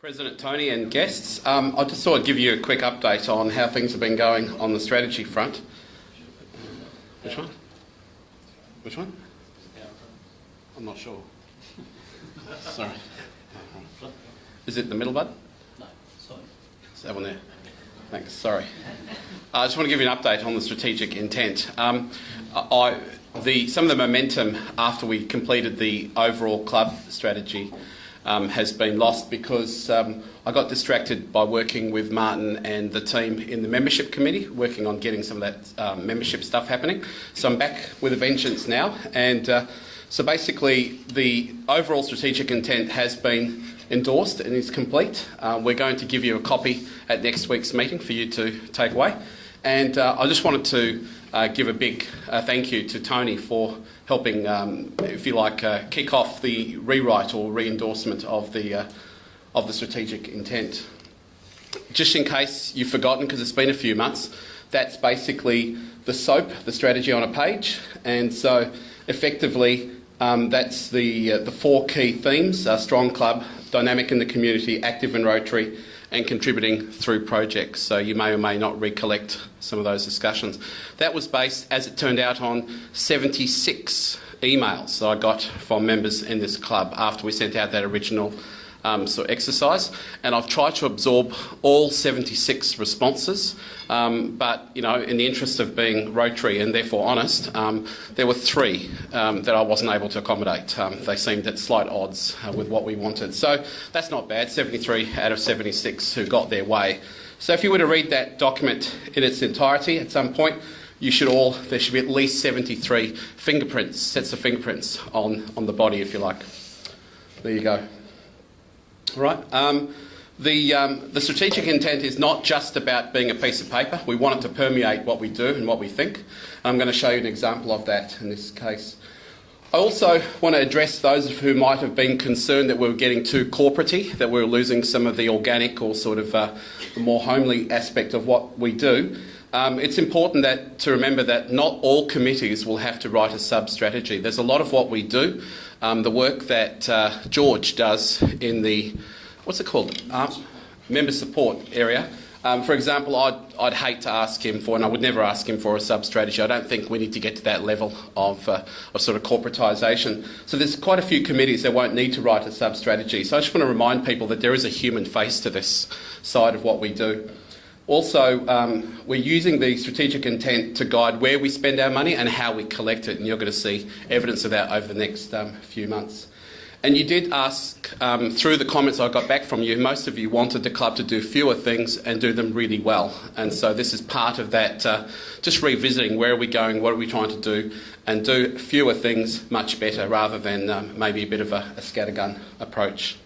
President Tony and guests, I just thought I'd give you a quick update on how things have been going on the strategy front. Which one? Which one? I'm not sure. Sorry. Is it the middle button? No, sorry. Is that one there? Thanks, sorry. I just want to give you an update on the strategic intent. Some of the momentum after we completed the overall club strategy has been lost because I got distracted by working with Martin and the team in the membership committee, working on getting some of that membership stuff happening. So I'm back with a vengeance now, and so basically the overall strategic intent has been endorsed and is complete. We're going to give you a copy at next week's meeting for you to take away. And I just wanted to give a big thank you to Tony for helping, if you like, kick off the rewrite or re-endorsement of the strategic intent. Just in case you've forgotten, because it's been a few months, that's basically the SOAP, the strategy on a page, and so effectively that's the four key themes: strong club, dynamic in the community, active in Rotary, and contributing through projects. So you may or may not recollect some of those discussions. That was based, as it turned out, on 76 emails that I got from members in this club after we sent out that original sort of exercise, and I've tried to absorb all 76 responses, but you know, in the interest of being Rotary and therefore honest, there were three that I wasn't able to accommodate. They seemed at slight odds with what we wanted, so that's not bad. 73 out of 76 who got their way. So if you were to read that document in its entirety at some point, there should be at least 73 fingerprints, sets of fingerprints on the body, if you like. There you go. Right. The strategic intent is not just about being a piece of paper. We want it to permeate what we do and what we think. I'm going to show you an example of that in this case. I also want to address those who might have been concerned that we were getting too corporate-y, that we were losing some of the organic or sort of the more homely aspect of what we do. It's important to remember that not all committees will have to write a sub-strategy. There's a lot of what we do. The work that George does in the, what's it called, member support area. For example, I'd hate to ask him for, and I would never ask him for a sub-strategy. I don't think we need to get to that level of sort of corporatisation. So there's quite a few committees that won't need to write a sub-strategy. So I just want to remind people that there is a human face to this side of what we do. Also, we're using the strategic intent to guide where we spend our money and how we collect it, and you're going to see evidence of that over the next few months. And you did ask, through the comments I got back from you, most of you wanted the club to do fewer things and do them really well. And so this is part of that, just revisiting where are we going, what are we trying to do, and do fewer things much better rather than maybe a bit of a scattergun approach.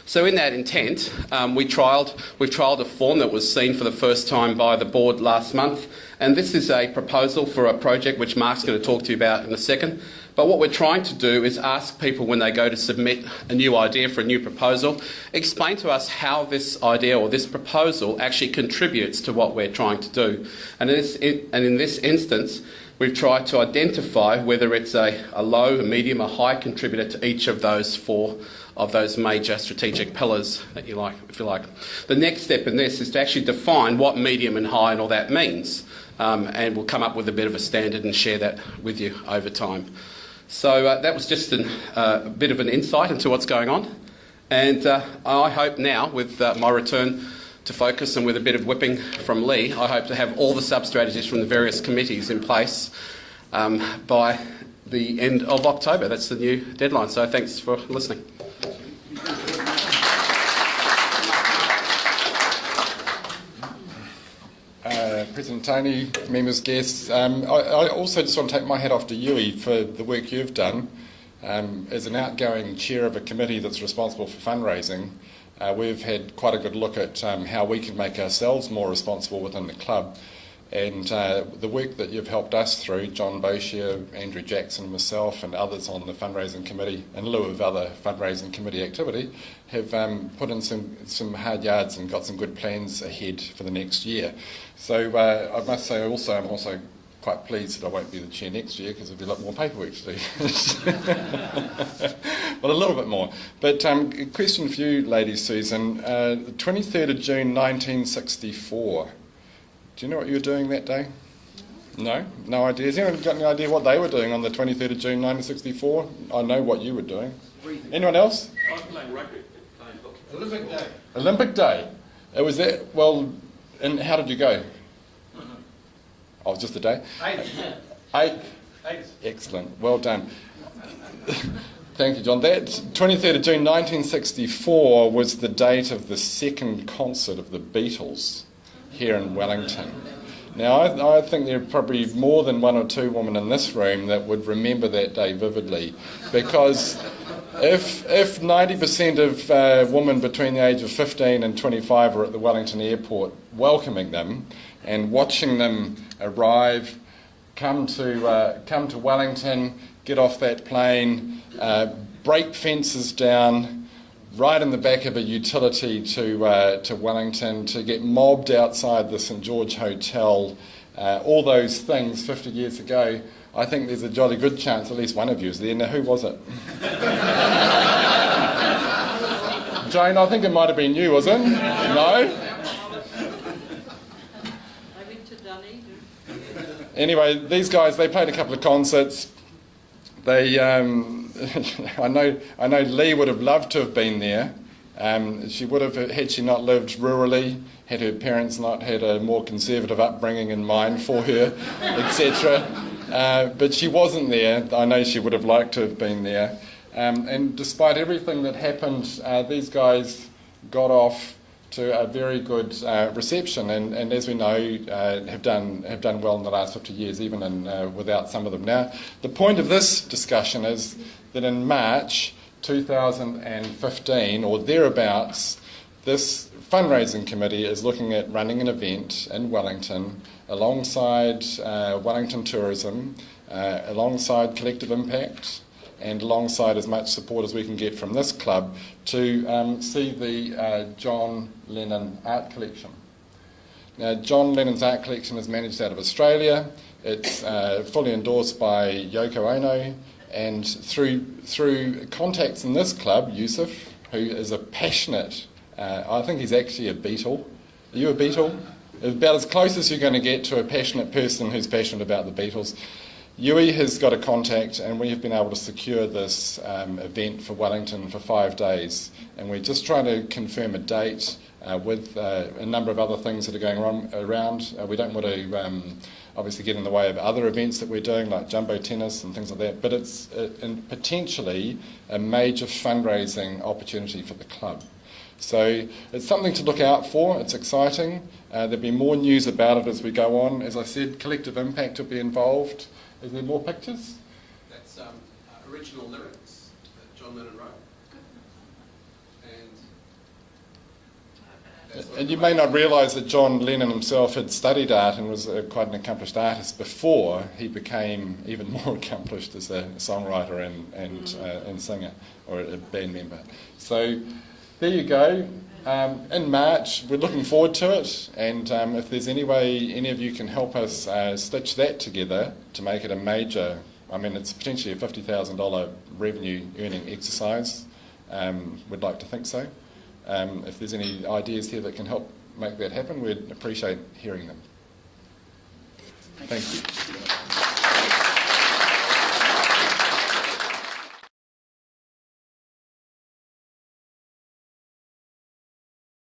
So in that intent, we've trialled a form that was seen for the first time by the board last month, and this is a proposal for a project which Mark's going to talk to you about in a second. But what we're trying to do is ask people when they go to submit a new idea for a new proposal, explain to us how this idea or this proposal actually contributes to what we're trying to do. And in this instance, we've tried to identify whether it's a low, a medium, a high contributor to each of those four of those major strategic pillars that you like, if you like. The next step in this is to actually define what medium and high and all that means, and we'll come up with a bit of a standard and share that with you over time. So that was just a bit of an insight into what's going on, and I hope now, with my return to focus and with a bit of whipping from Lee, I hope to have all the sub-strategies from the various committees in place by the end of October. That's the new deadline, so thanks for listening. President Tony, members, guests, I also just want to take my hat off to Yui for the work you've done. As an outgoing chair of a committee that's responsible for fundraising, we've had quite a good look at how we can make ourselves more responsible within the club. And the work that you've helped us through, John Boshier, Andrew Jackson, myself and others on the fundraising committee, in lieu of other fundraising committee activity, have put in some hard yards and got some good plans ahead for the next year. So I must say also, I'm also quite pleased that I won't be the chair next year because there'll be a lot more paperwork to do. Well, a little bit more. But a question for you, Lady Susan. The 23rd of June 1964. Do you know what you were doing that day? No? No idea. Has anyone got any idea what they were doing on the 23rd of June 1964? I know what you were doing. Anyone else? I was playing rugby. Olympic Day. Olympic Day. It was that. Well, and how did you go? Oh, just a day. 8. Excellent. Well done. Thank you, John. That 23rd of June 1964 was the date of the second concert of the Beatles here in Wellington. Now, I think there are probably more than one or two women in this room that would remember that day vividly, because if 90% of women between the age of 15 and 25 are at the Wellington airport welcoming them and watching them arrive, come to Wellington, get off that plane, break fences down, right in the back of a utility to Wellington, to get mobbed outside the St George Hotel, all those things 50 years ago, I think there's a jolly good chance at least one of you is there. Now, who was it? Jane, I think it might have been you, was it? No? I went to Dunedin. Anyway, these guys, they played a couple of concerts. They, I know Lee would have loved to have been there. She would have, had she not lived rurally, had her parents not had a more conservative upbringing in mind for her, etc. But she wasn't there. I know she would have liked to have been there. And despite everything that happened, these guys got off to a very good reception, and as we know, have done well in the last 50 years, even without some of them. Now, the point of this discussion is that in March 2015 or thereabouts, this fundraising committee is looking at running an event in Wellington alongside Wellington Tourism, alongside Collective Impact, and alongside as much support as we can get from this club to see the John Lennon art collection. Now, John Lennon's art collection is managed out of Australia. It's fully endorsed by Yoko Ono, and through contacts in this club, Youssef, who is a passionate, I think he's actually a Beatle. Are you a Beatle? About as close as you're going to get to a passionate person who's passionate about the Beatles. Yui has got a contact, and we have been able to secure this event for Wellington for 5 days, and we're just trying to confirm a date with a number of other things that are going around. We don't want to obviously get in the way of other events that we're doing, like jumbo tennis and things like that, but it's potentially a major fundraising opportunity for the club. So it's something to look out for. It's exciting. There'll be more news about it as we go on. As I said, Collective Impact will be involved. Is there more pictures? That's original lyrics that John Lennon wrote. And you may not realise that John Lennon himself had studied art and was quite an accomplished artist before he became even more accomplished as a songwriter and singer, or a band member. So there you go. In March, we're looking forward to it, and if there's any way any of you can help us stitch that together to make it a major, I mean, it's potentially a $50,000 revenue earning exercise, we'd like to think so. If there's any ideas here that can help make that happen, we'd appreciate hearing them. Thank you.